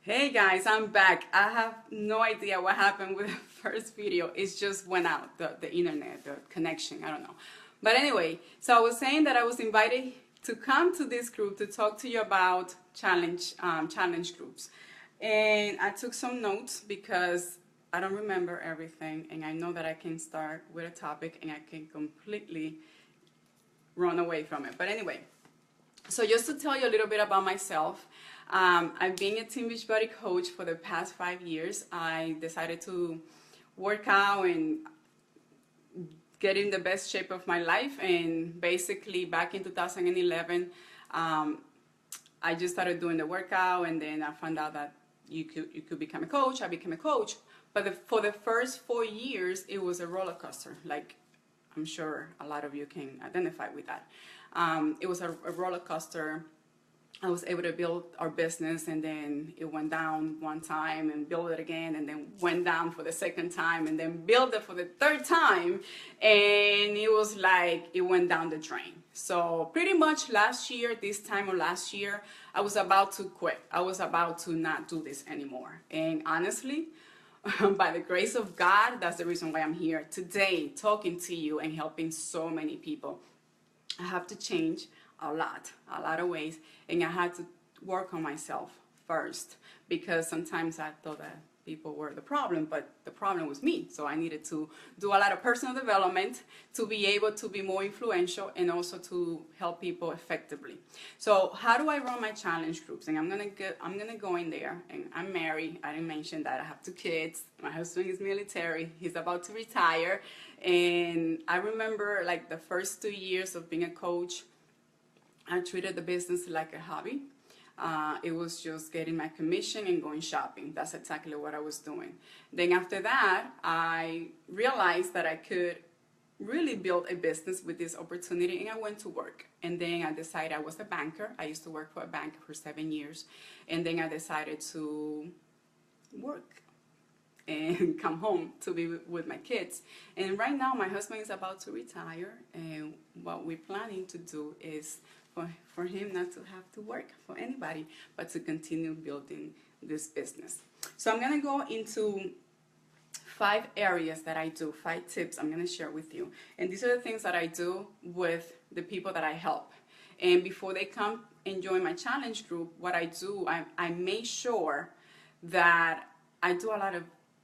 Hey guys, I'm back. I have no idea what happened with the first video. It just went out, the internet, the connection, I don't know. But anyway, so I was saying that I was invited to come to this group to talk to you about challenge groups. And I took some notes because I don't remember everything, and I know that I can start with a topic and I can completely run away from it. But anyway, so just to tell you a little bit about myself, I've been a Team Beachbody coach for the past 5 years. I decided to work out and get in the best shape of my life. And basically back in 2011, I just started doing the workout, and then I found out that you could become a coach. I became a coach. But for the first 4 years, it was a roller coaster. Like, I'm sure a lot of you can identify with that. It was a roller coaster. I was able to build our business, and then it went down one time and build it again, and then went down for the second time, and then build it for the third time, and it was like it went down the drain. So pretty much this time of last year, I was about to quit. I was about to not do this anymore. And honestly, by the grace of God, that's the reason why I'm here today talking to you and helping so many people. I have to change a lot of ways, and I had to work on myself first, because sometimes I thought that people were the problem, but the problem was me. So I needed to do a lot of personal development to be able to be more influential and also to help people effectively. So how do I run my challenge groups? And I'm gonna go in there. And I'm married. I didn't mention that I have 2 kids. My husband is military. He's about to retire. And I remember like the first 2 years of being a coach, I treated the business like a hobby. It was just getting my commission and going shopping. That's exactly what I was doing. Then after that, I realized that I could really build a business with this opportunity, and I went to work. And then I decided I was a banker. I used to work for a bank for 7 years. And then I decided to work and come home to be with my kids. And right now my husband is about to retire, and what we're planning to do is for him not to have to work for anybody, but to continue building this business. So I'm going to go into 5 areas that I do, 5 tips I'm going to share with you. And these are the things that I do with the people that I help. And before they come and join my challenge group, what I do, I make sure that I do a lot of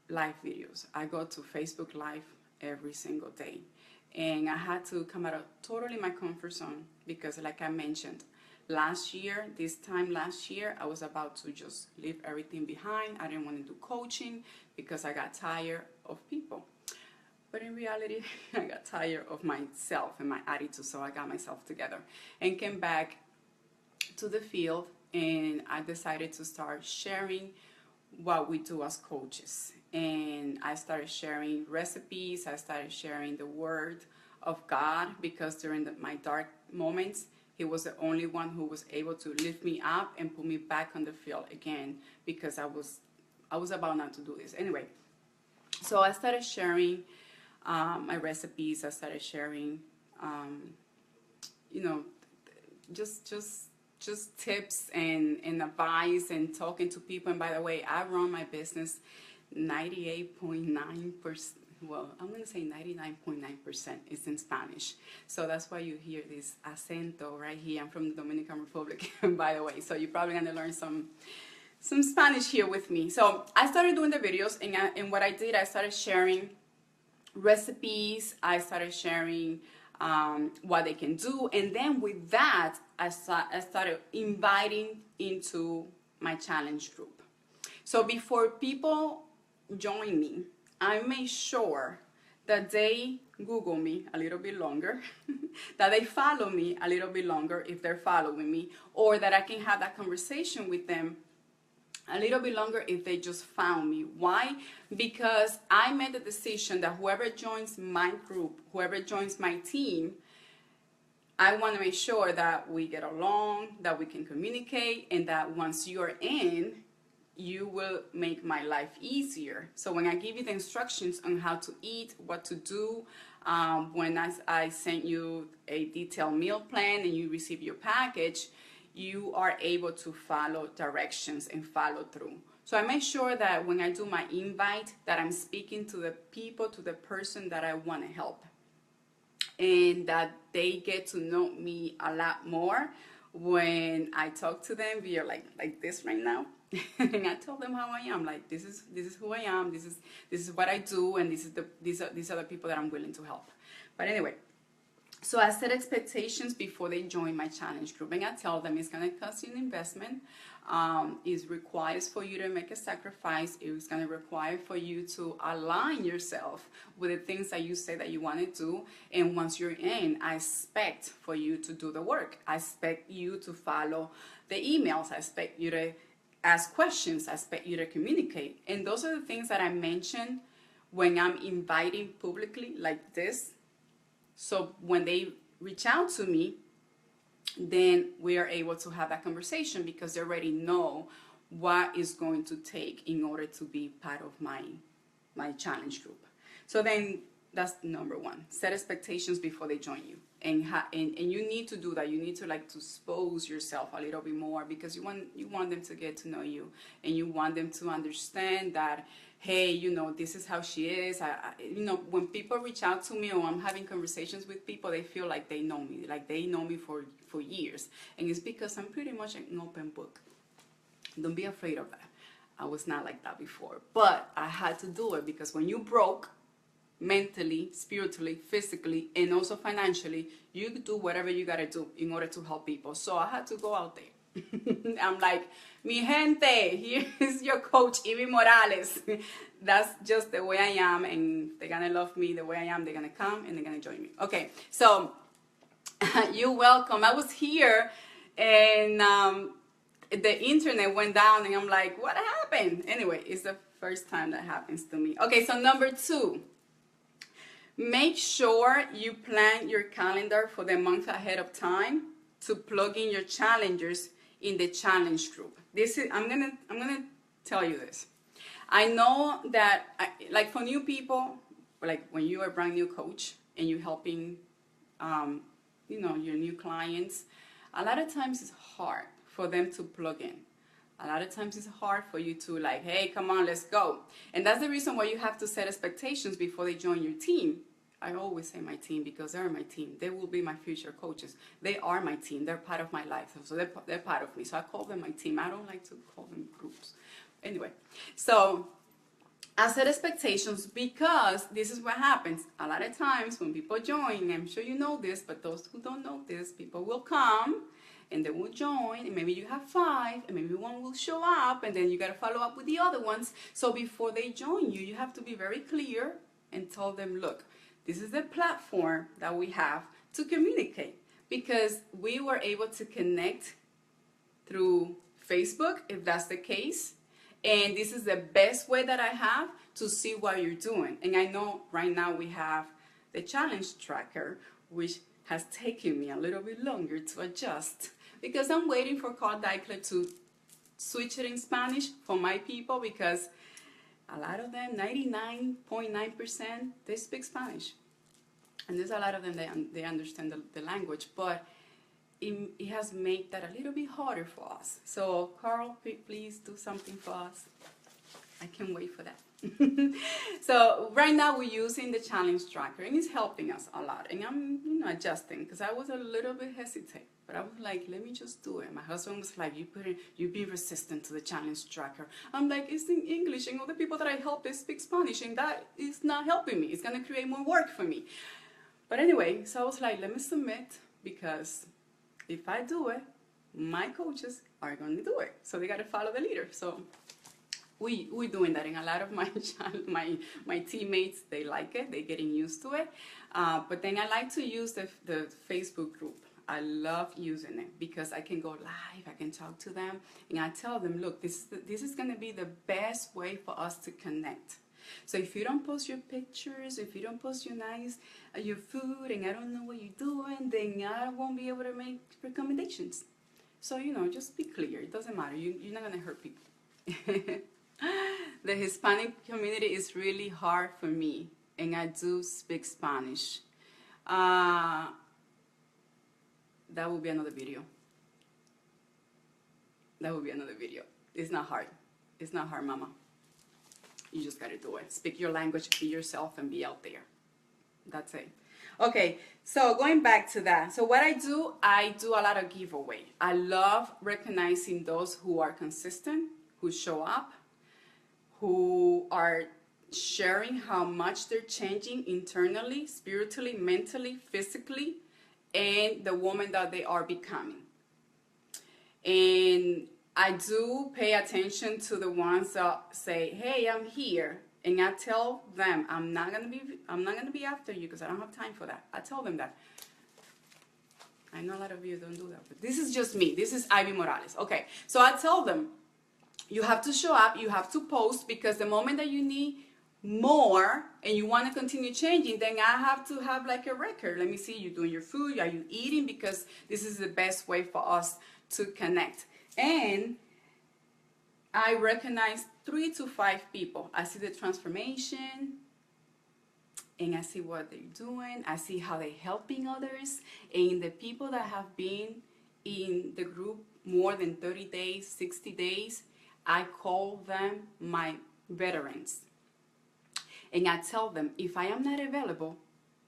live videos. I go to Facebook Live every single day. And I had to come out of totally my comfort zone, because like I mentioned, this time last year, I was about to just leave everything behind. I didn't want to do coaching because I got tired of people. But in reality, I got tired of myself and my attitude, so I got myself together and came back to the field, and I decided to start sharing what we do as coaches. And I started sharing recipes. I started sharing the word of God, because during my dark moments, He was the only one who was able to lift me up and put me back on the field again, because I was about not to do this anyway. So I started sharing my recipes. I started sharing just tips and advice, and talking to people. And by the way, I run my business 98.9%. Well, I'm going to say 99.9% is in Spanish. So that's why you hear this acento right here. I'm from the Dominican Republic, by the way. So you're probably going to learn some Spanish here with me. So I started doing the videos, and what I did, I started sharing recipes. I started sharing what they can do. And then with that, I started inviting into my challenge group. So before people join me, I make sure that they Google me a little bit longer, that they follow me a little bit longer if they're following me, or that I can have that conversation with them a little bit longer if they just found me. Why? Because I made the decision that whoever joins my group, whoever joins my team, I want to make sure that we get along, that we can communicate, and that once you're in, you will make my life easier. So when I give you the instructions on how to eat, what to do, when I send you a detailed meal plan and you receive your package, you are able to follow directions and follow through. So I make sure that when I do my invite, that I'm speaking to the people, to the person that I want to help, and that they get to know me a lot more when I talk to them via like this right now. And I tell them how I am. Like, this is who I am. This is what I do, and these are the people that I'm willing to help. But anyway, so I set expectations before they join my challenge group, and I tell them it's going to cost you an investment. It requires for you to make a sacrifice. It's going to require for you to align yourself with the things that you say that you want to do. And once you're in, I expect for you to do the work. I expect you to follow the emails. I expect you to ask questions. I expect you to communicate. And those are the things that I mentioned when I'm inviting publicly like this. So when they reach out to me, then we are able to have that conversation because they already know what is going to take in order to be part of my challenge group. So then that's number one. Set expectations before they join you. And you need to do that. You need to like to expose yourself a little bit more because you want them to get to know you, and you want them to understand that, hey, you know, this is how she is. You know, when people reach out to me or I'm having conversations with people, they feel like they know me, like they know me for years. And it's because I'm pretty much an open book. Don't be afraid of that. I was not like that before, but I had to do it because when you broke, mentally, spiritually, physically, and also financially, you do whatever you gotta do in order to help people. So I had to go out there. I'm like, mi gente, here is your coach, Ivy Morales. That's just the way I am, and they're gonna love me the way I am. They're gonna come and they're gonna join me. Okay, so you're welcome. I was here, and the internet went down, and I'm like, what happened? Anyway, it's the first time that happens to me. Okay, so number 2. Make sure you plan your calendar for the month ahead of time to plug in your challengers in the challenge group. I'm gonna tell you this. I know that like for new people, like when you are a brand new coach and you're helping, you know, your new clients, a lot of times it's hard for them to plug in. A lot of times it's hard for you to like, hey, come on, let's go. And that's the reason why you have to set expectations before they join your team. I always say my team because they're my team. They will be my future coaches. They are my team. They're part of my life. So they're part of me. So I call them my team. I don't like to call them groups. Anyway, so I set expectations because this is what happens. A lot of times when people join, I'm sure you know this, but those who don't know this, people will come and they will join, and maybe you have 5, and maybe 1 will show up, and then you got to follow up with the other ones. So before they join you, you have to be very clear and tell them, look, this is the platform that we have to communicate, because we were able to connect through Facebook, if that's the case. And this is the best way that I have to see what you're doing. And I know right now we have the challenge tracker, which has taken me a little bit longer to adjust because I'm waiting for Carl Deichler to switch it in Spanish for my people, because a lot of them, 99.9%, they speak Spanish. And there's a lot of them, they understand the language, but it has made that a little bit harder for us. So Carl, please do something for us. I can't wait for that. So right now we're using the challenge tracker, and it's helping us a lot. And I'm adjusting because I was a little bit hesitant, but I was like, let me just do it. My husband was like, you be resistant to the challenge tracker. I'm like, it's in English, and all the people that I help, they speak Spanish, and that is not helping me. It's gonna create more work for me. But anyway, so I was like, let me submit, because if I do it, my coaches are going to do it. So they got to follow the leader. So we're doing that. And a lot of my teammates, they like it. They're getting used to it. But then I like to use the Facebook group. I love using it because I can go live. I can talk to them. And I tell them, look, this is going to be the best way for us to connect. So if you don't post your pictures, if you don't post your food, and I don't know what you're doing, then I won't be able to make recommendations. So, just be clear. It doesn't matter. You're not going to hurt people. The Hispanic community is really hard for me, and I do speak Spanish. That will be another video. That would be another video. It's not hard. It's not hard, mama. You just gotta do it. Speak your language, be yourself, and be out there. That's it. Okay, so going back to that. So what I do a lot of giveaway. I love recognizing those who are consistent, who show up, who are sharing how much they're changing internally, spiritually, mentally, physically, and the woman that they are becoming. And I do pay attention to the ones that say, "Hey, I'm here," and I tell them, I'm not gonna be after you because I don't have time for that. I tell them that. I know a lot of you don't do that, but this is just me. This is Ivy Morales. Okay, so I tell them, you have to show up, you have to post, because the moment that you need more and you want to continue changing, then I have to have like a record. Let me see, you doing your food, are you eating? Because this is the best way for us to connect. And I recognize 3 to 5 people. I see the transformation, and I see what they're doing. I see how they're helping others. And the people that have been in the group more than 30 days, 60 days, I call them my veterans. And I tell them, if I am not available,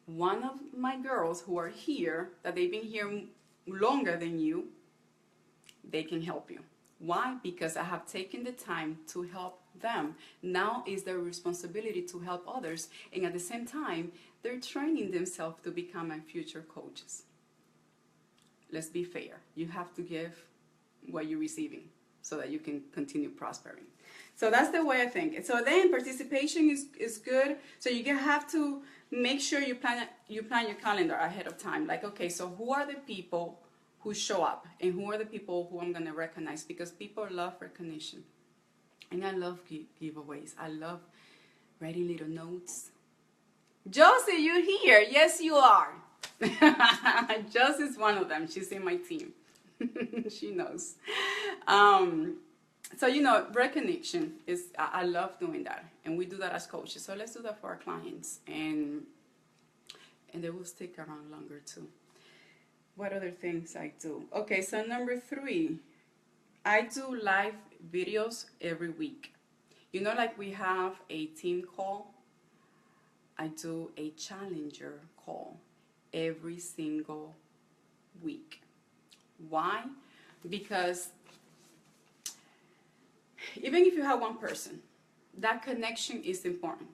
one of my girls who are here, that they've been here longer than you, they can help you. Why? Because I have taken the time to help them. Now is their responsibility to help others. And at the same time, they're training themselves to become my future coaches. Let's be fair. You have to give what you're receiving so that you can continue prospering. So that's the way I think. So then participation is good. So you have to make sure you plan your calendar ahead of time. Like, okay, so who are the people who show up, and who are the people who I'm going to recognize? Because people love recognition. And I love giveaways. I love writing little notes. Josie, you here? Yes, you are. Josie's one of them. She's in my team. She knows. So, you know, recognition is, I love doing that. And we do that as coaches. So let's do that for our clients. And they will stick around longer too. What other things I do? Okay, so number 3, I do live videos every week. You know, like we have a team call, I do a challenger call every single week. Why? Because even if you have one person, that connection is important.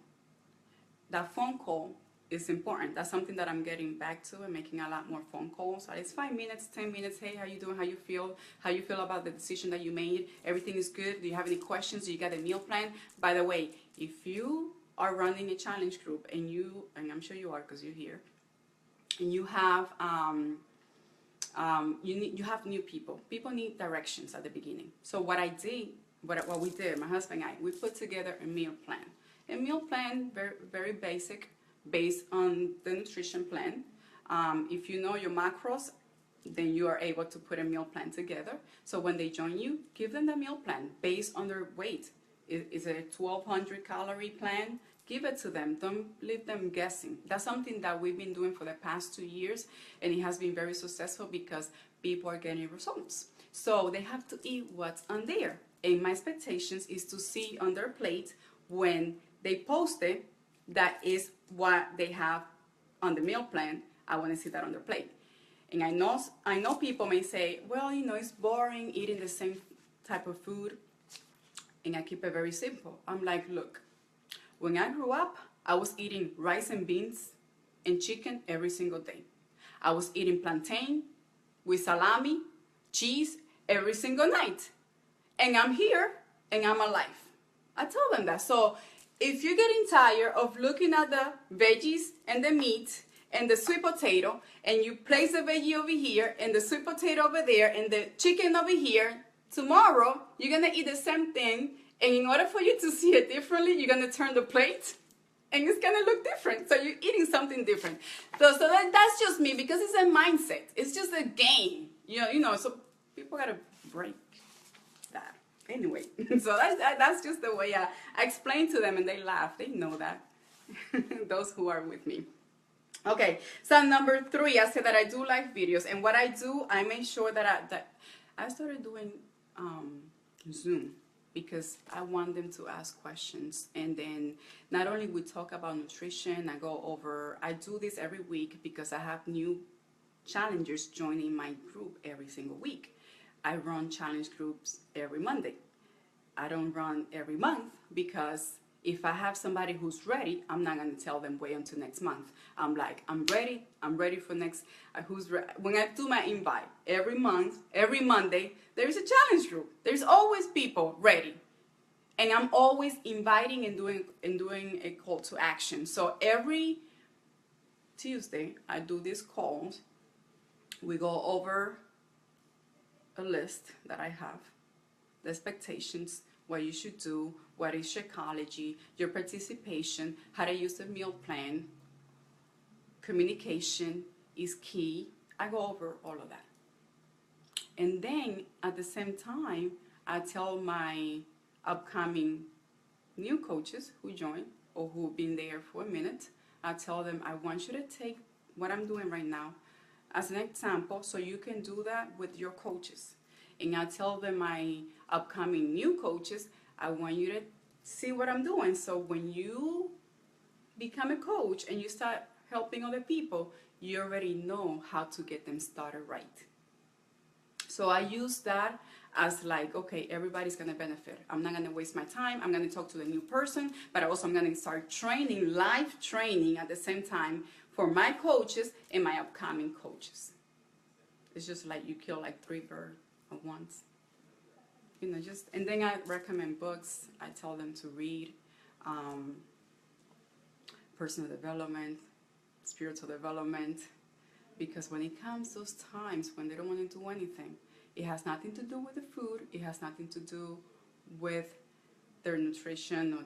That phone call is important. That's something that I'm getting back to and making a lot more phone calls. It's 5 minutes, 10 minutes. Hey, how you doing? How you feel? How you feel about the decision that you made? Everything is good? Do you have any questions? Do you got a meal plan? By the way, if you are running a challenge group and I'm sure you are because you're here, and you have you have new people. People need directions at the beginning. So what we did, my husband and I, we put together a meal plan. A meal plan, very, very basic, based on the nutrition plan. If you know your macros, then you are able to put a meal plan together. So when they join you, give them the meal plan based on their weight. Is it a 1,200 calorie plan? Give it to them. Don't leave them guessing. That's something that we've been doing for the past 2 years, and it has been very successful because people are getting results. So they have to eat what's on there. And my expectations is to see on their plate when they post it, that is what they have on the meal plan. I want to see that on their plate. And I know people may say, well, you know, it's boring eating the same type of food. And I keep it very simple. I'm like, look, when I grew up, I was eating rice and beans and chicken every single day. I was eating plantain with salami, cheese every single night. And I'm here and I'm alive. I tell them that. So if you're getting tired of looking at the veggies and the meat and the sweet potato, and you place the veggie over here and the sweet potato over there and the chicken over here, tomorrow you're going to eat the same thing. And in order for you to see it differently, you're going to turn the plate and it's going to look different. So you're eating something different. So that's just me, because it's a mindset. It's just a game. You know, so people got to break that. Anyway, so that's just the way I explain to them, and they laugh. They know that, those who are with me. Okay, so number 3, I said that I do live videos. And what I do, I make sure that I started doing Zoom, because I want them to ask questions. And then not only we talk about nutrition, I do this every week because I have new challengers joining my group every single week. I run challenge groups every Monday. I don't run every month because if I have somebody who's ready, I'm not going to tell them wait until next month. I'm like, I'm ready for next, when I do my invite every month, every Monday, there's a challenge group. There's always people ready. And I'm always inviting and doing a call to action. So every Tuesday, I do these calls. We go over a list that I have, the expectations, what you should do, what is Shakeology, your participation, how to use the meal plan, communication is key. I go over all of that. And then at the same time, I tell my upcoming new coaches who join or who've been there for a minute, I tell them, I want you to take what I'm doing right now as an example so you can do that with your coaches. And I tell them, my upcoming new coaches, I want you to see what I'm doing. So when you become a coach and you start helping other people, you already know how to get them started right. So I use that as like, okay, everybody's going to benefit. I'm not going to waste my time. I'm going to talk to the new person, but also I'm going to start training, live training at the same time for my coaches and my upcoming coaches. It's just like you kill like 3 birds at once. You know, and then I recommend books. I tell them to read personal development, spiritual development, because when it comes those times when they don't want to do anything, it has nothing to do with the food. It has nothing to do with their nutrition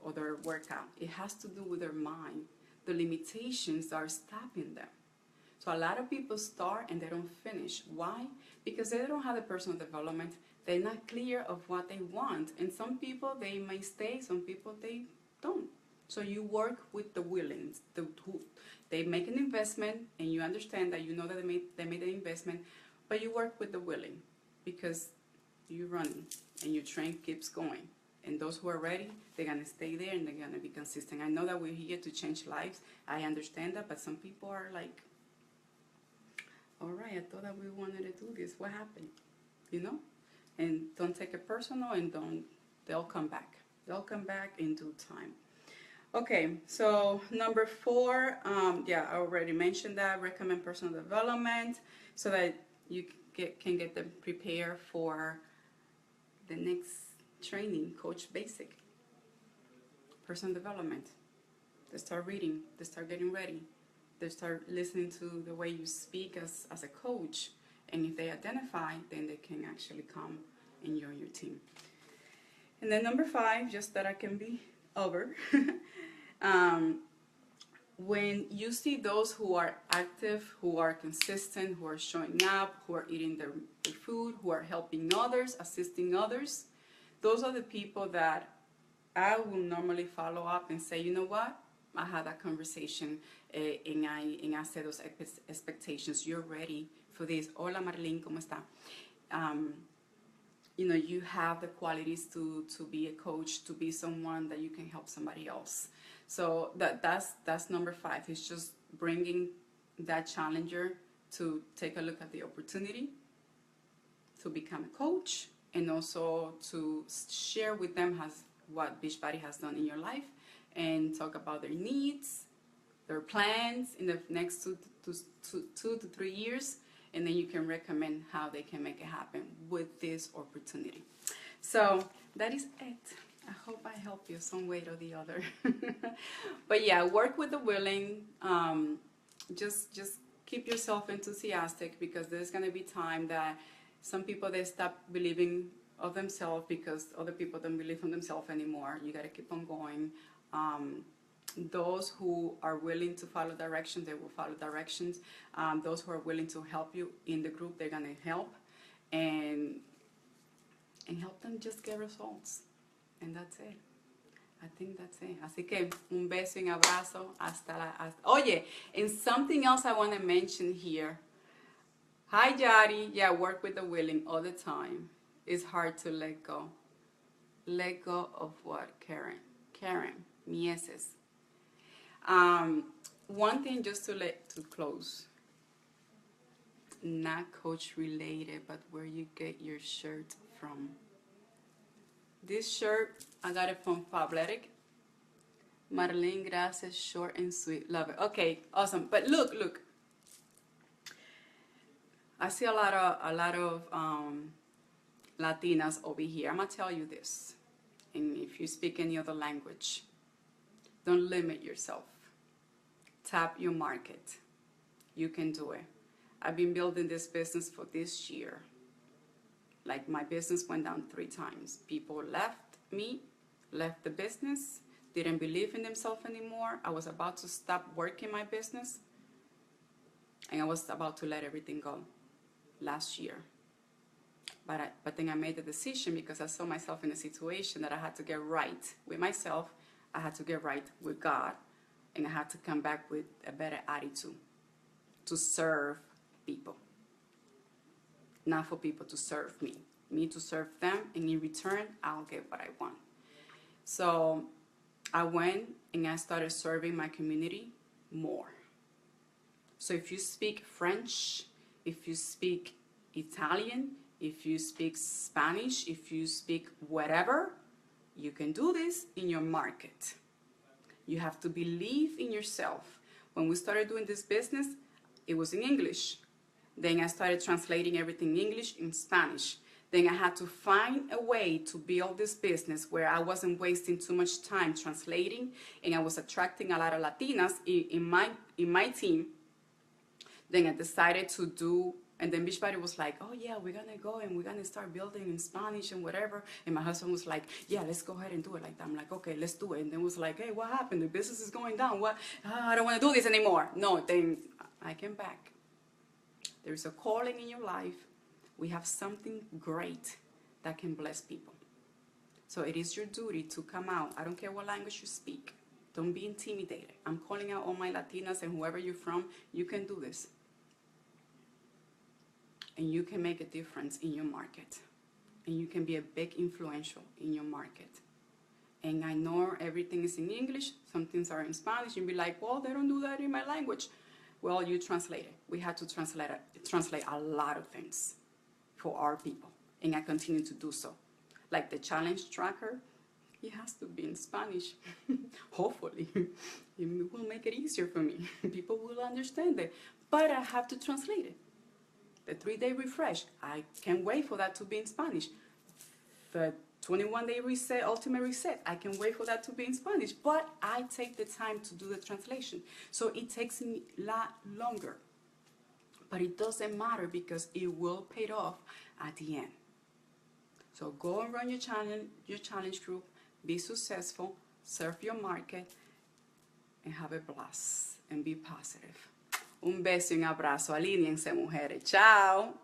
or their workout. It has to do with their mind, the limitations that are stopping them. So a lot of people start and they don't finish. Why? Because they don't have the personal development. They're not clear of what they want. And some people, they may stay, some people, they don't. So you work with the willing. They make an investment and you understand that you know that they made the investment, but you work with the willing because you're running and your train keeps going. And those who are ready, they're going to stay there and they're going to be consistent. I know that we're here to change lives. I understand that, but some people are like, all right, I thought that we wanted to do this. What happened? You know? And don't take it personal and they'll come back. They'll come back in due time. Okay, so number 4, I already mentioned that, recommend personal development so that you can get them prepared for the next training, Coach Basic. Personal development. They start reading, they start getting ready, they start listening to the way you speak as a coach, and if they identify, then they can actually come and join your team. And then number 5, just that I can be over. When you see those who are active, who are consistent, who are showing up, who are eating their food, who are helping others, assisting others, those are the people that I will normally follow up and say, you know what? I had that conversation and I set those expectations. You're ready for this. Hola Marlene, ¿cómo está? You know, you have the qualities to be a coach, to be someone that you can help somebody else. So that's number 5. It's just bringing that challenger to take a look at the opportunity to become a coach, and also to share with them what Beachbody has done in your life, and talk about their needs, their plans in the next 2 to 3 years, and then you can recommend how they can make it happen with this opportunity. So that is it. I hope I help you some way or the other. But yeah, work with the willing. Just keep yourself enthusiastic, because there's going to be time that some people, they stop believing of themselves because other people don't believe in themselves anymore. You got to keep on going. Those who are willing to follow directions, they will follow directions. Those who are willing to help you in the group, they're going to help and help them just get results. And that's it. I think that's it. Así que un beso y un abrazo. Oye, and something else I want to mention here. Hi, Yari. Yeah, work with the willing all the time. it's hard to let go. Let go of what, Karen? Karen, mieses. One thing just to close, not coach related, but where you get your shirt from. This shirt, I got it from Fabletics. Marlene, gracias, short and sweet, love it. Okay, awesome. But look. I see a lot of Latinas over here. I'm gonna tell you this, and if you speak any other language, don't limit yourself. Tap your market. You can do it. I've been building this business for this year. Like, my business went down 3 times. People left me, left the business, didn't believe in themselves anymore. I was about to stop working my business, and I was about to let everything go last year. But then I made the decision because I saw myself in a situation that I had to get right with myself, I had to get right with God, and I had to come back with a better attitude to serve people. Not for people to serve me. Me to serve them, and in return, I'll get what I want. So I went and I started serving my community more. So if you speak French, if you speak Italian, if you speak Spanish, if you speak whatever, you can do this in your market. You have to believe in yourself. When we started doing this business, it was in English. Then I started translating everything in English in Spanish. Then I had to find a way to build this business where I wasn't wasting too much time translating, and I was attracting a lot of Latinas in my team. Then I decided to do, and then Beachbody was like, oh yeah, we're gonna go and we're gonna start building in Spanish and whatever. And my husband was like, yeah, let's go ahead and do it like that. I'm like, okay, let's do it. And then was like, hey, what happened? The business is going down. What? I don't want to do this anymore. No, then I came back. There is a calling in your life. We have something great that can bless people. So it is your duty to come out. I don't care what language you speak. Don't be intimidated. I'm calling out all my Latinas and whoever you're from, you can do this. And you can make a difference in your market. And you can be a big influential in your market. And I know everything is in English. Some things are in Spanish. You'll be like, well, they don't do that in my language. Well, you translate it. We had to translate a lot of things for our people. And I continue to do so. Like the challenge tracker, it has to be in Spanish. Hopefully. It will make it easier for me. People will understand it. But I have to translate it. The 3-day refresh, I can't wait for that to be in Spanish. The 21-day reset, ultimate reset, I can wait for that to be in Spanish. But I take the time to do the translation. So it takes me a lot longer. But it doesn't matter because it will pay off at the end. So go and run your challenge group, be successful, serve your market, and have a blast and be positive. Un beso y un abrazo. Alíñense, mujeres. Chao.